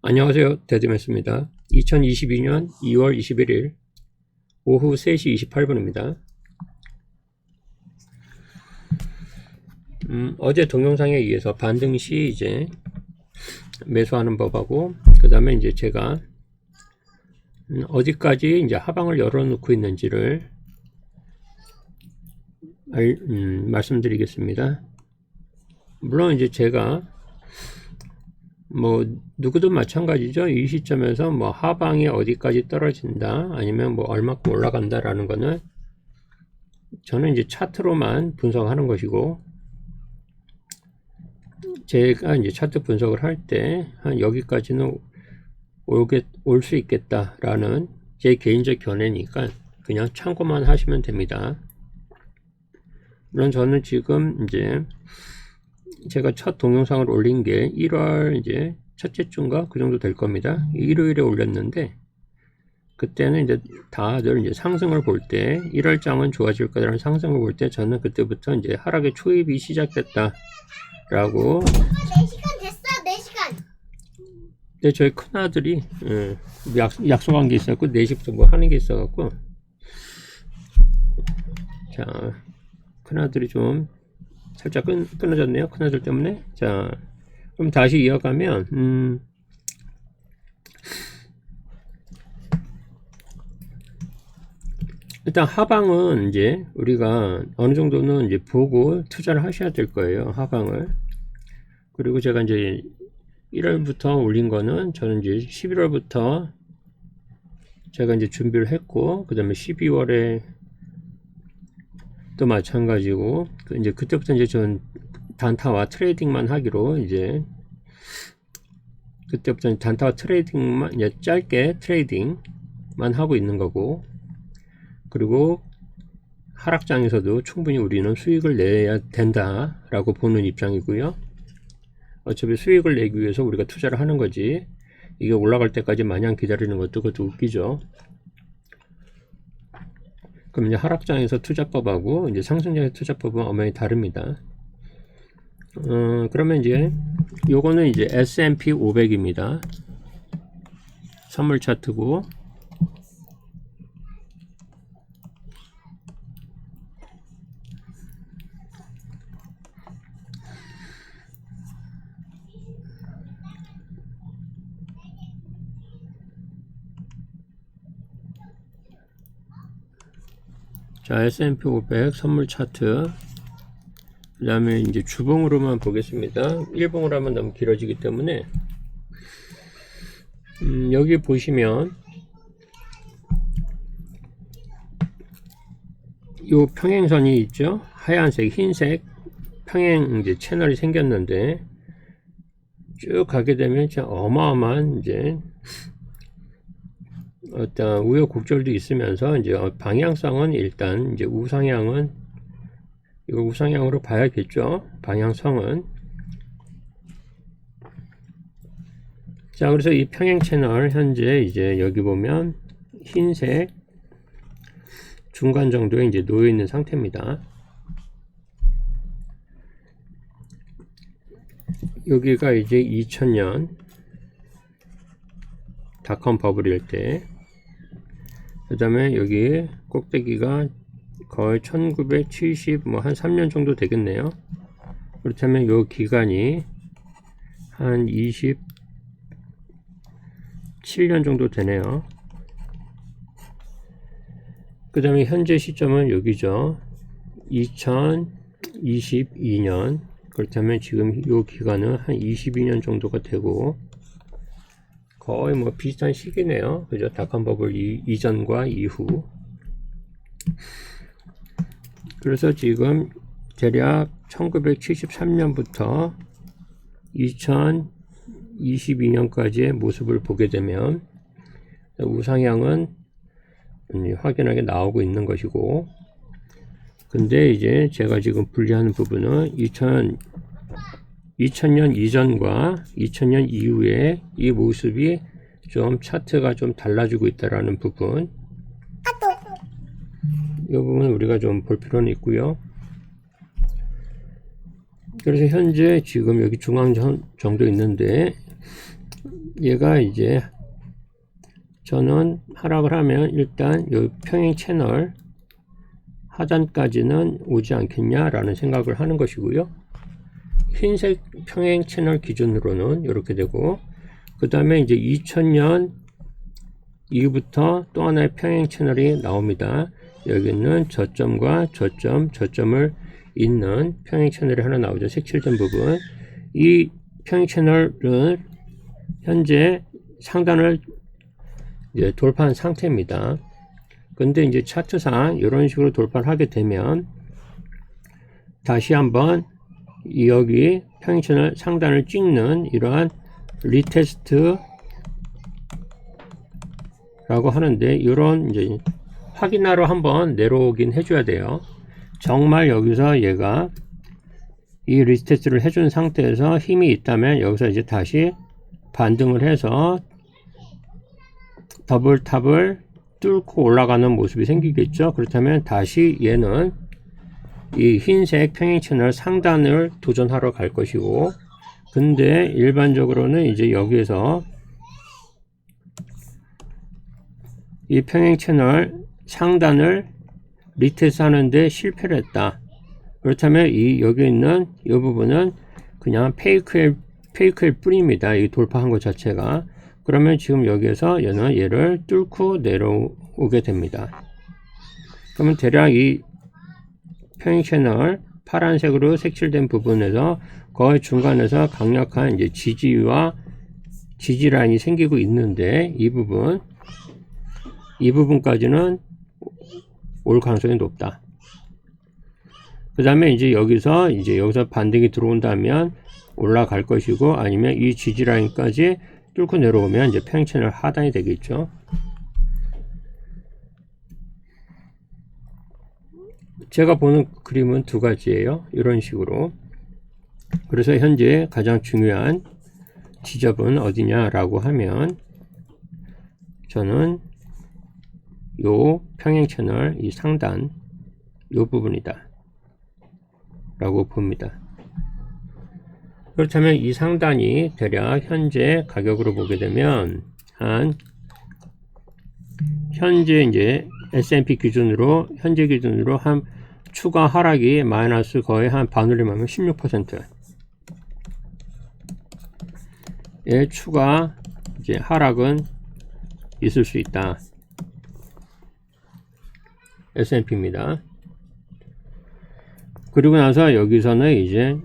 안녕하세요. 데드맨스입니다. 2022년 2월 21일 오후 3시 28분입니다. 어제 동영상에 의해서 반등 시 이제 매수하는 법하고, 그 다음에 이제 제가 어디까지 이제 하방을 열어놓고 있는지를 말씀드리겠습니다. 물론 이제 제가 누구도 마찬가지죠. 이 시점에서 하방이 어디까지 떨어진다, 아니면 얼마큼 올라간다 라는 거는 저는 이제 차트로만 분석하는 것이고, 제가 이제 차트 분석을 할 때 한 여기까지는 올 수 있겠다 라는 제 개인적 견해니까 그냥 참고만 하시면 됩니다. 물론 저는 지금 이제 제가 첫 동영상을 올린 게 1월 이제 첫째 주인가 그 정도 될 겁니다. 일요일에 올렸는데, 그때는 이제 다들 이제 상승을 볼 때 1월장은 좋아질 거라는 상승을 볼 때 저는 그때부터 이제 하락의 초입이 시작됐다 라고. 4시간 됐어. 4시간. 네, 저희 큰아들이 약속한 게 있었고 4시부터 하는 게 있어갖고, 자, 큰아들이 좀 살짝 끊어졌네요. 큰아들 때문에. 자, 그럼 다시 이어가면 일단 하방은 이제 우리가 어느 정도는 이제 보고 투자를 하셔야 될 거예요. 하방을. 그리고 제가 이제 1월부터 올린 거는 저는 이제 11월부터 제가 이제 준비를 했고, 그 다음에 12월에 또 마찬가지고, 이제 그때부터 이제 전 단타와 트레이딩만 하기로, 이제 그때부터 단타와 트레이딩만, 이제 짧게 트레이딩만 하고 있는 거고, 그리고 하락장에서도 충분히 우리는 수익을 내야 된다라고 보는 입장이고요. 어차피 수익을 내기 위해서 우리가 투자를 하는 거지, 이게 올라갈 때까지 마냥 기다리는 것도 그것도 웃기죠. 그럼 이제 하락장에서 투자법하고 이제 상승장의 투자법은 엄연히 다릅니다. 그러면 이제 요거는 이제 S&P 500입니다. 선물 차트고, 자, S&P 500 선물 차트. 그 다음에 이제 주봉으로만 보겠습니다. 일봉으로 하면 너무 길어지기 때문에, 여기 보시면 요 평행선이 있죠. 하얀색, 흰색 평행 이제 채널이 생겼는데, 쭉 가게 되면 진짜 어마어마한 이제 어떤 우여곡절도 있으면서, 이제 방향성은 일단 이제 우상향은 이거 우상향으로 봐야겠죠. 방향성은. 자, 그래서 이 평행 채널 현재 이제 여기 보면 흰색 중간 정도에 이제 놓여 있는 상태입니다. 여기가 이제 2000년 닷컴 버블일 때, 그 다음에 여기 꼭대기가 거의 1970 한 3년 정도 되겠네요. 그렇다면 요 기간이 한 27년 정도 되네요. 그 다음에 현재 시점은 여기죠. 2022년. 그렇다면 지금 요 기간은 한 22년 정도가 되고, 거의 비슷한 시기네요. 그죠? 닷컴 버블 이전과 이후. 그래서 지금 대략 1973년부터 2022년까지의 모습을 보게 되면 우상향은 확연하게 나오고 있는 것이고, 근데 이제 제가 지금 분리하는 부분은 2000년 이전과 2000년 이후에 이 모습이 좀 차트가 좀 달라지고 있다라는 부분, 이 부분 우리가 좀 볼 필요는 있고요. 그래서 현재 지금 여기 중앙 정도 있는데, 얘가 이제 저는 하락을 하면 일단 이 평행 채널 하단까지는 오지 않겠냐 라는 생각을 하는 것이고요. 흰색 평행 채널 기준으로는 이렇게 되고, 그 다음에 이제 2000년 이후부터 또 하나의 평행 채널이 나옵니다. 여기는 저점과 저점을 잇는 평행 채널이 하나 나오죠. 색칠된 부분. 이 평행 채널은 현재 상단을 이제 돌파한 상태입니다. 근데 이제 차트상 이런 식으로 돌파를 하게 되면 다시 한번 여기 평행 채널 상단을 찍는 이러한 리테스트 라고 하는데, 이런 이제 확인하러 한번 내려오긴 해줘야 돼요. 정말 여기서 얘가 이 리테스트를 해준 상태에서 힘이 있다면 여기서 이제 다시 반등을 해서 더블탑을 뚫고 올라가는 모습이 생기겠죠. 그렇다면 다시 얘는 이 흰색 평행 채널 상단을 도전하러 갈 것이고, 근데 일반적으로는 이제 여기에서 이 평행 채널 상단을 리테스트 하는데 실패를 했다. 그렇다면 여기 있는 이 부분은 그냥 페이크일 뿐입니다. 이 돌파한 것 자체가. 그러면 지금 여기에서 얘를 뚫고 내려오게 됩니다. 그러면 대략 이 평행 채널 파란색으로 색칠된 부분에서 거의 중간에서 강력한 이제 지지 라인이 생기고 있는데, 이 부분까지는 올 가능성이 높다. 그 다음에 이제 여기서 반등이 들어온다면 올라갈 것이고, 아니면 이 지지 라인까지 뚫고 내려오면 이제 평행 채널 하단이 되겠죠. 제가 보는 그림은 두 가지예요. 이런 식으로. 그래서 현재 가장 중요한 지점은 어디냐라고 하면, 저는 요 평행 채널 이 상단 요 부분이다 라고 봅니다. 그렇다면 이 상단이 대략 현재 가격으로 보게 되면 현재 이제 S&P 기준으로 현재 기준으로 한 추가 하락이 마이너스 거의 한 반올림하면 16%의 추가 이제 하락은 있을 수 있다. S&P입니다. 그리고 나서 여기서는 이제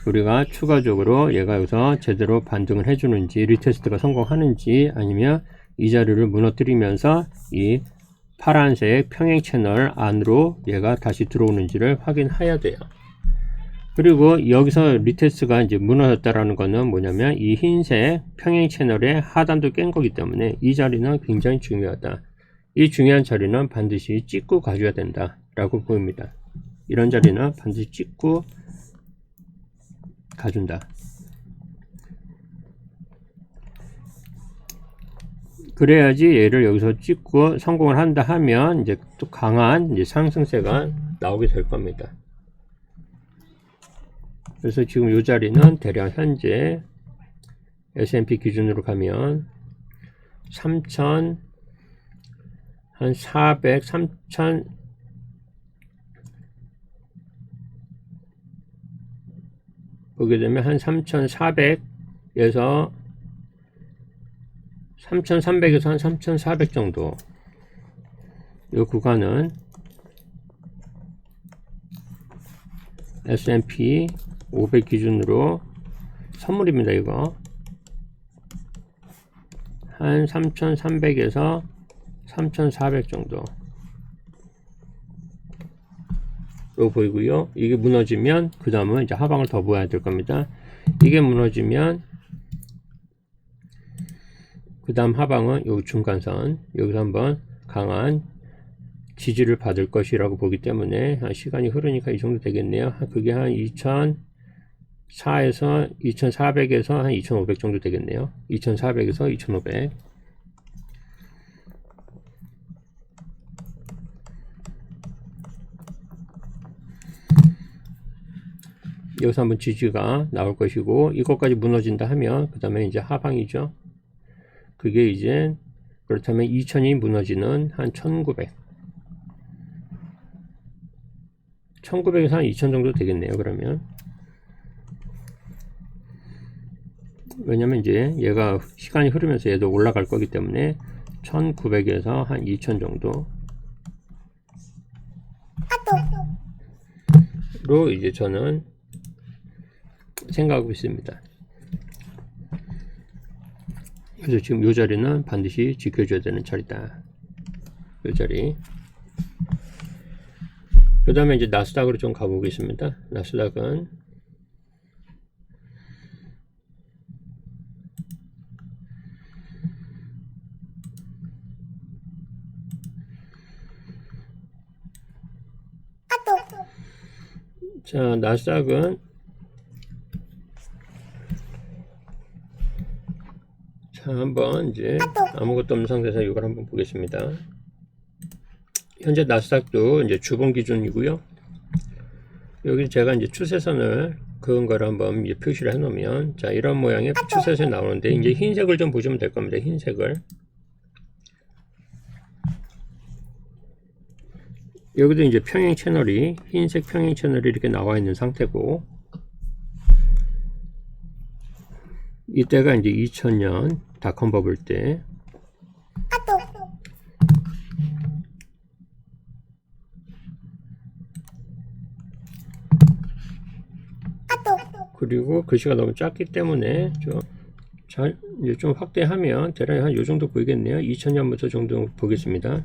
우리가 추가적으로 얘가 여기서 제대로 반등을 해주는지, 리테스트가 성공하는지, 아니면 이 자리를 무너뜨리면서 이 파란색 평행 채널 안으로 얘가 다시 들어오는지를 확인해야 돼요. 그리고 여기서 리테스트가 이제 무너졌다라는 거는 뭐냐면, 이 흰색 평행 채널의 하단도 깬 거기 때문에 이 자리는 굉장히 중요하다. 이 중요한 자리는 반드시 찍고 가줘야 된다 라고 보입니다. 이런 자리는 반드시 찍고 가준다. 그래야지 얘를 여기서 찍고 성공을 한다 하면 이제 또 강한 이제 상승세가 나오게 될 겁니다. 그래서 지금 이 자리는 대략 현재 S&P 기준으로 가면 3,400 보게 되면 한 3,400에서 3,300에서 한 3,400 정도 이 구간은 S&P 500 기준으로 선물입니다. 이거 한 3,300에서 3,400 정도 로 보이고요. 이게 무너지면 그 다음은 이제 하방을 더 보아야 될 겁니다. 이게 무너지면 그 다음 하방은 요 중간선, 여기서 한번 강한 지지를 받을 것이라고 보기 때문에 시간이 흐르니까 이 정도 되겠네요. 그게 한 2,400에서 2,400에서 한 2,500 정도 되겠네요. 2,400에서 2,500. 여기서 한번 지지가 나올 것이고, 이것까지 무너진다 하면 그 다음에 이제 하방이죠. 그게 이제 그렇다면 2000이 무너지는 한 1900. 1900에서 한 2000 정도 되겠네요. 그러면 왜냐면 이제 얘가 시간이 흐르면서 얘도 올라갈 거기 때문에 1900에서 한 2000 정도로 이제 저는 생각하고 있습니다. 그래서 지금 이 자리는 반드시 지켜줘야 되는 자리다. 이 자리. 그 다음에 이제 나스닥으로 좀 가보겠습니다. 나스닥은 자, 나스닥은 자, 한번 이제 아무것도 없는 상태에서 이걸 한번 보겠습니다. 현재 나스닥도 이제 주봉 기준이고요. 여기 제가 이제 추세선을 그은 거를 한번 이제 표시를 해 놓으면 자, 이런 모양의 추세선이 나오는데 이제 흰색을 좀 보시면 될 겁니다. 흰색을. 여기도 이제 평행 채널이 흰색 평행 채널이 이렇게 나와 있는 상태고 이때가 이제 2000년 닷컴 버블 때 그리고 글씨가 너무 작기 때문에 이제 좀 확대하면 대략 한 요 정도 보이겠네요. 2000년부터 정도 보겠습니다.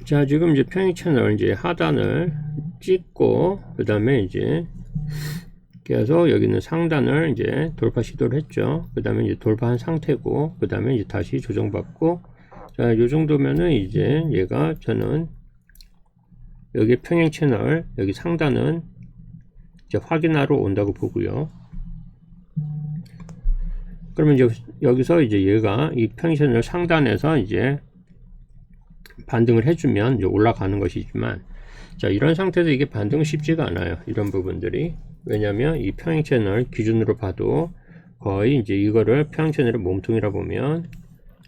자, 지금 이제 평행 채널 이제 하단을 찍고 그 다음에 이제 계속 여기는 상단을 이제 돌파 시도를 했죠. 그 다음에 이제 돌파한 상태고 그 다음에 이제 다시 조정받고 자, 요 정도면은 이제 얘가 저는 여기 평행 채널 여기 상단은 이제 확인하러 온다고 보고요. 그러면 이제 여기서 이제 얘가 이 평행 채널 상단에서 이제 반등을 해주면 이제 올라가는 것이지만 자, 이런 상태에서 이게 반등은 쉽지가 않아요. 이런 부분들이. 왜냐면 이 평행 채널 기준으로 봐도 거의 이제 이거를 평행 채널의 몸통이라 보면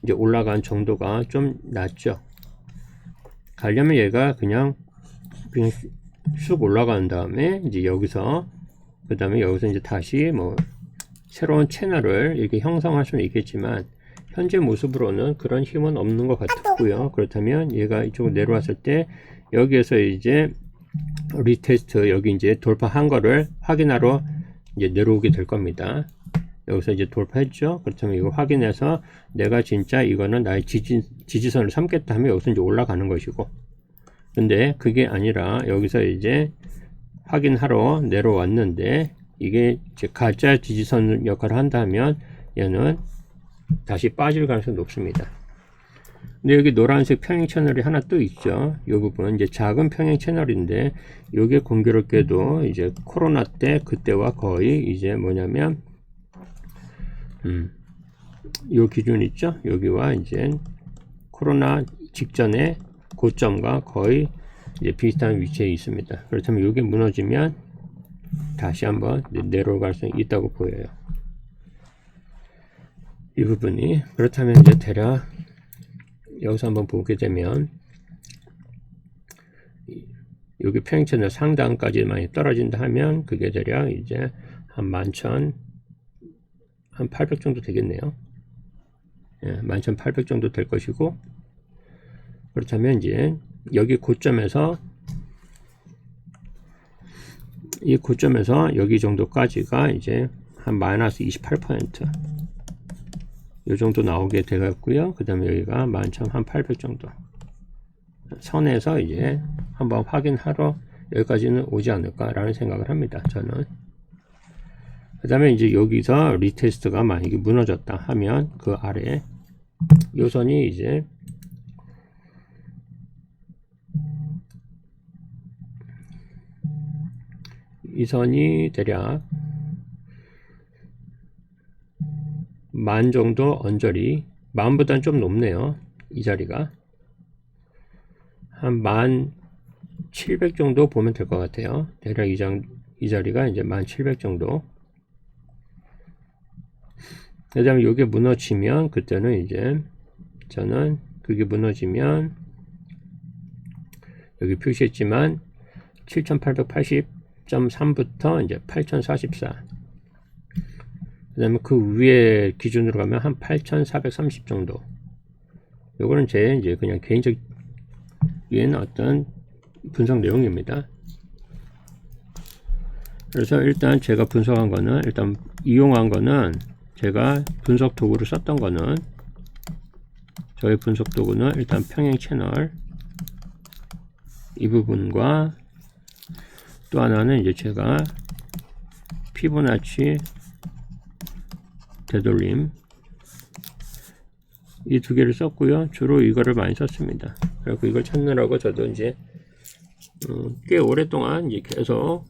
이제 올라간 정도가 좀 낮죠. 가려면 얘가 그냥 쑥 올라간 다음에 이제 여기서 그 다음에 여기서 이제 다시 뭐 새로운 채널을 이렇게 형성할 수는 있겠지만 현재 모습으로는 그런 힘은 없는 것 같고요. 그렇다면 얘가 이쪽으로 내려왔을 때 여기에서 이제 리테스트 여기 이제 돌파한 거를 확인하러 이제 내려오게 될 겁니다. 여기서 이제 돌파했죠. 그렇다면 이거 확인해서 내가 진짜 이거는 나의 지지선을 삼겠다 하면 여기서 이제 올라가는 것이고 근데 그게 아니라 여기서 이제 확인하러 내려왔는데 이게 이제 가짜 지지선 역할을 한다면 얘는 다시 빠질 가능성이 높습니다. 근데 여기 노란색 평행 채널이 하나 또 있죠. 이 부분 이제 작은 평행 채널인데 이게 공교롭게도 이제 코로나 때 그때와 거의 이제 뭐냐면 요 기준 있죠. 여기와 이제 코로나 직전의 고점과 거의 이제 비슷한 위치에 있습니다. 그렇다면 이게 무너지면 다시 한번 내려올 가능성이 있다고 보여요. 이 부분이 그렇다면 이제 대략 여기서 한번 보게 되면 여기 평행 채널 상단까지 많이 떨어진다 하면 그게 대략 이제 한 11,000 한 800 정도 되겠네요. 예, 11,800 정도 될 것이고 그렇다면 이제 여기 고점에서 이 고점에서 여기 정도까지가 이제 한 마이너스 28% 이 정도 나오게 되겠고요. 그 다음에 여기가 11,800 정도 선에서 이제 한번 확인하러 여기까지는 오지 않을까라는 생각을 합니다. 저는. 그 다음에 이제 여기서 리테스트가 만약에 무너졌다 하면 그 아래 요 선이 이제 이 선이 대략 10,000 정도 언저리 10,000보다는 좀 높네요. 이 자리가 한 17,000 정도 보면 될 것 같아요. 대략 이 자리가 이제 1700 정도. 그 다음에 이게 무너지면 그때는 이제 저는 그게 무너지면 여기 표시했지만 7880.3부터 이제 8044. 그 다음에 그 위에 기준으로 가면 한 8430 정도. 요거는 제 이제 그냥 개인적 위에는 어떤 분석 내용입니다. 그래서 일단 제가 분석한 거는, 일단 이용한 거는, 제가 분석 도구로 썼던 거는, 저의 분석 도구는 일단 평행 채널 이 부분과, 또 하나는 이제 제가 피보나치 되돌림 이 두 개를 썼고요. 주로 이거를 많이 썼습니다. 그리고 이걸 찾느라고 저도 이제 꽤 오랫동안 이제 계속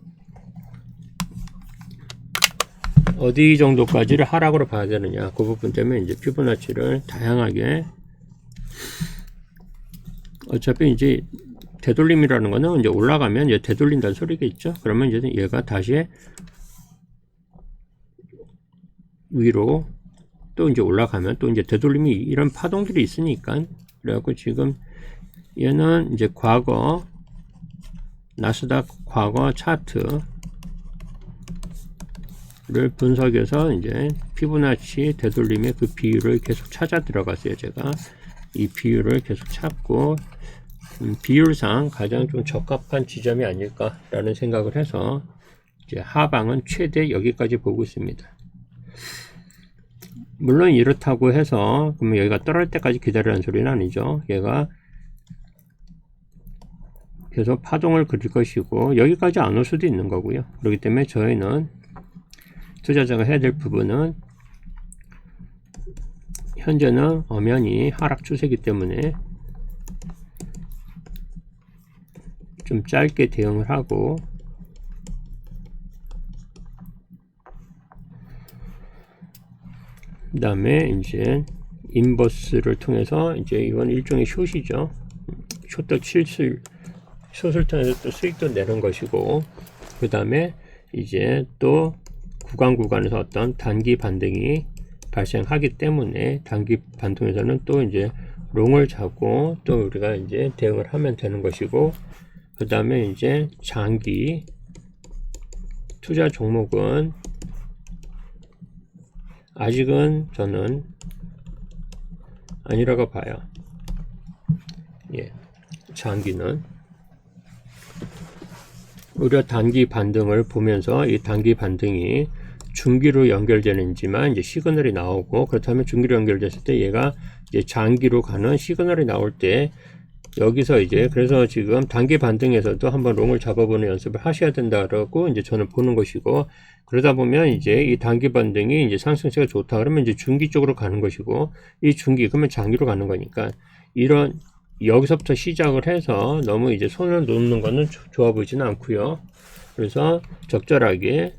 어디 정도까지를 하락으로 봐야 되느냐, 그 부분 때문에 이제 피보나치를 다양하게, 어차피 이제 되돌림이라는 거는 이제 올라가면 이제 되돌린다는 소리겠죠. 그러면 이제 얘가 다시 위로 또 이제 올라가면 또 이제 되돌림이, 이런 파동들이 있으니까. 그래갖고 지금 얘는 이제 과거 나스닥 과거 차트를 분석해서 이제 피보나치 되돌림의 그 비율을 계속 찾아 들어갔어요. 제가 이 비율을 계속 찾고 비율상 가장 좀 적합한 지점이 아닐까라는 생각을 해서 이제 하방은 최대 여기까지 보고 있습니다. 물론 이렇다고 해서 그러면 여기가 떨어질 때까지 기다리라는 소리는 아니죠. 얘가 계속 파동을 그릴 것이고 여기까지 안 올 수도 있는 거고요. 그렇기 때문에 저희는 투자자가 해야 될 부분은, 현재는 엄연히 하락 추세이기 때문에 좀 짧게 대응을 하고, 그 다음에 이제 인버스를 통해서, 이제 이건 일종의 숏이죠. 숏도 숏을 통해서 또 수익도 내는 것이고, 그 다음에 이제 또 구간에서 어떤 단기 반등이 발생하기 때문에 단기 반등에서는 또 이제 롱을 잡고 또 우리가 이제 대응을 하면 되는 것이고, 그 다음에 이제 장기 투자 종목은 아직은 저는 아니라고 봐요. 예, 장기는 오히려 단기 반등을 보면서 이 단기 반등이 중기로 연결되는지만 이제 시그널이 나오고, 그렇다면 중기로 연결됐을 때 얘가 이제 장기로 가는 시그널이 나올 때, 여기서 이제 그래서 지금 단기 반등에서도 한번 롱을 잡아보는 연습을 하셔야 된다라고 이제 저는 보는 것이고, 그러다 보면 이제 이 단기 반등이 이제 상승세가 좋다 그러면 이제 중기 쪽으로 가는 것이고, 이 중기 그러면 장기로 가는 거니까, 이런 여기서부터 시작을 해서 너무 이제 손을 놓는 거는 좋아 보이지는 않고요. 그래서 적절하게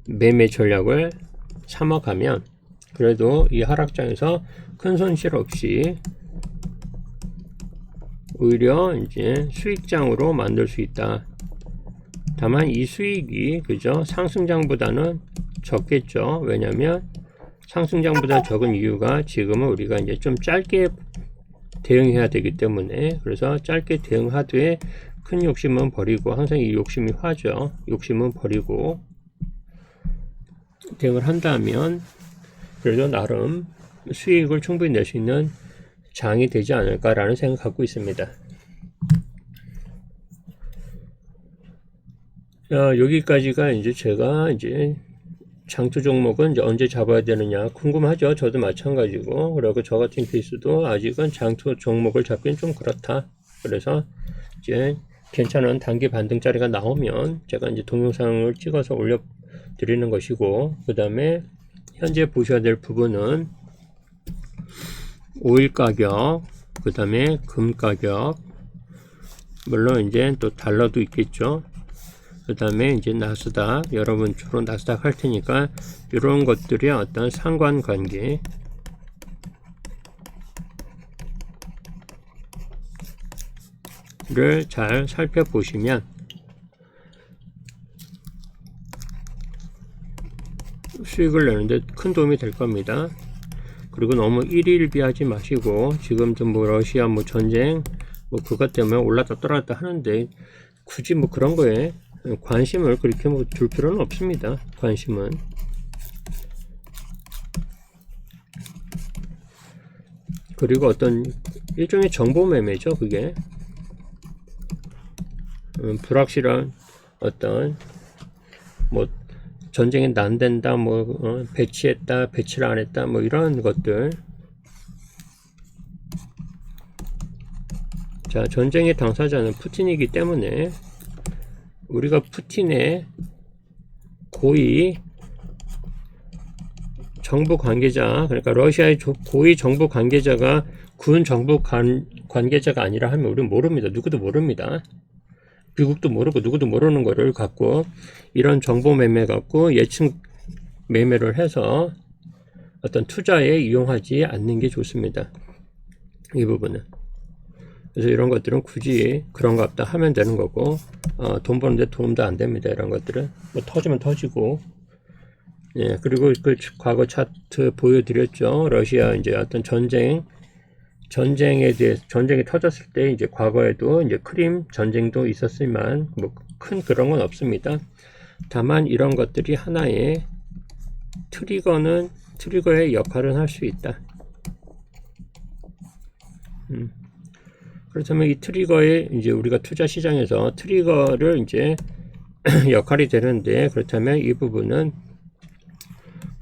매매 전략을 삼아가면 그래도 이 하락장에서 큰 손실 없이 오히려 이제 수익장으로 만들 수 있다. 다만 이 수익이 그죠, 상승장보다는 적겠죠. 왜냐면 상승장보다 적은 이유가 지금은 우리가 이제 좀 짧게 대응해야 되기 때문에, 그래서 짧게 대응하되 큰 욕심은 버리고, 항상 이 욕심이 화죠. 욕심은 버리고 대응을 한다면 그래도 나름 수익을 충분히 낼 수 있는 장이 되지 않을까라는 생각 갖고 있습니다. 자, 여기까지가 이제 제가 이제 장투 종목은 이제 언제 잡아야 되느냐 궁금하죠. 저도 마찬가지고. 그리고 저 같은 케이스도 아직은 장투 종목을 잡기는 좀 그렇다. 그래서 이제 괜찮은 단기 반등짜리가 나오면 제가 이제 동영상을 찍어서 올려 드리는 것이고, 그 다음에 현재 보셔야 될 부분은 오일 가격, 그 다음에 금 가격, 물론 이제 또 달러도 있겠죠. 그 다음에 이제 나스닥, 여러분 주로 나스닥 할 테니까 이런 것들이 어떤 상관관계, 잘 살펴보시면 수익을 내는데 큰 도움이 될 겁니다. 그리고 너무 일희일비하지 마시고, 지금도 뭐 러시아 뭐 전쟁 뭐 그것 때문에 올랐다 떨어졌다 하는데 굳이 뭐 그런 거에 관심을 그렇게 뭐 둘 필요는 없습니다. 관심은. 그리고 어떤 일종의 정보 매매죠, 그게. 불확실한 어떤 뭐 전쟁에 난된다, 뭐 배치했다, 배치를 안 했다, 뭐 이런 것들. 자, 전쟁의 당사자는 푸틴이기 때문에 우리가 푸틴의 고위 정부 관계자, 그러니까 러시아의 고위 정부 관계자가 군 정부 관계자가 아니라 하면 우리는 모릅니다. 누구도 모릅니다. 미국도 모르고 누구도 모르는 거를 갖고 이런 정보 매매 갖고 예측 매매를 해서 어떤 투자에 이용하지 않는 게 좋습니다. 이 부분은. 그래서 이런 것들은 굳이 그런 거 없다 하면 되는 거고, 돈 버는데 도움도 안 됩니다. 이런 것들은 뭐 터지면 터지고. 예, 그리고 그 과거 차트 보여드렸죠. 러시아 이제 어떤 전쟁에 대해, 전쟁이 터졌을 때 이제 과거에도 이제 크림 전쟁도 있었지만 뭐 큰 그런 건 없습니다. 다만 이런 것들이 하나의 트리거의 역할을 할 수 있다. 그렇다면 이 트리거에 이제 우리가 투자 시장에서 트리거를 이제 역할이 되는데, 그렇다면 이 부분은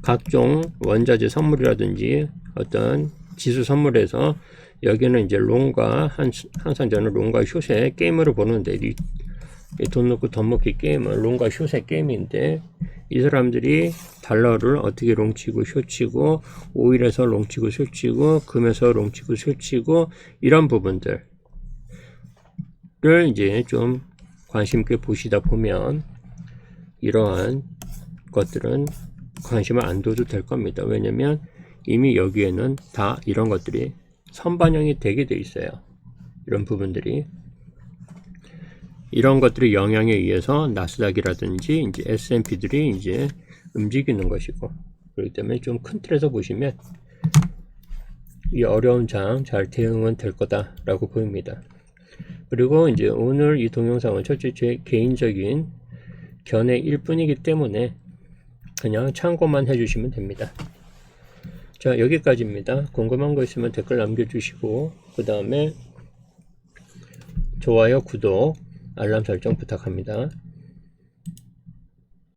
각종 원자재 선물이라든지 어떤 지수 선물에서 여기는 이제 롱과 항상 저는 롱과 숏의 게임으로 보는데, 돈 넣고 돈 먹기 게임은 롱과 숏의 게임인데, 이 사람들이 달러를 어떻게 롱치고 숏치고, 오일에서 롱치고 숏치고, 금에서 롱치고 숏치고, 이런 부분들을 이제 좀 관심 있게 보시다 보면 이러한 것들은 관심을 안 둬도 될 겁니다. 왜냐면 이미 여기에는 다 이런 것들이 선반영이 되게 돼 있어요. 이런 부분들이. 이런 것들이 영향에 의해서 나스닥이라든지 이제 S&P들이 이제 움직이는 것이고, 그렇기 때문에 좀 큰 틀에서 보시면 이 어려운 장 잘 대응은 될 거다라고 보입니다. 그리고 이제 오늘 이 동영상은 첫째 제 개인적인 견해일 뿐이기 때문에 그냥 참고만 해주시면 됩니다. 자, 여기까지입니다. 궁금한 거 있으면 댓글 남겨주시고, 그 다음에 좋아요, 구독, 알람 설정 부탁합니다.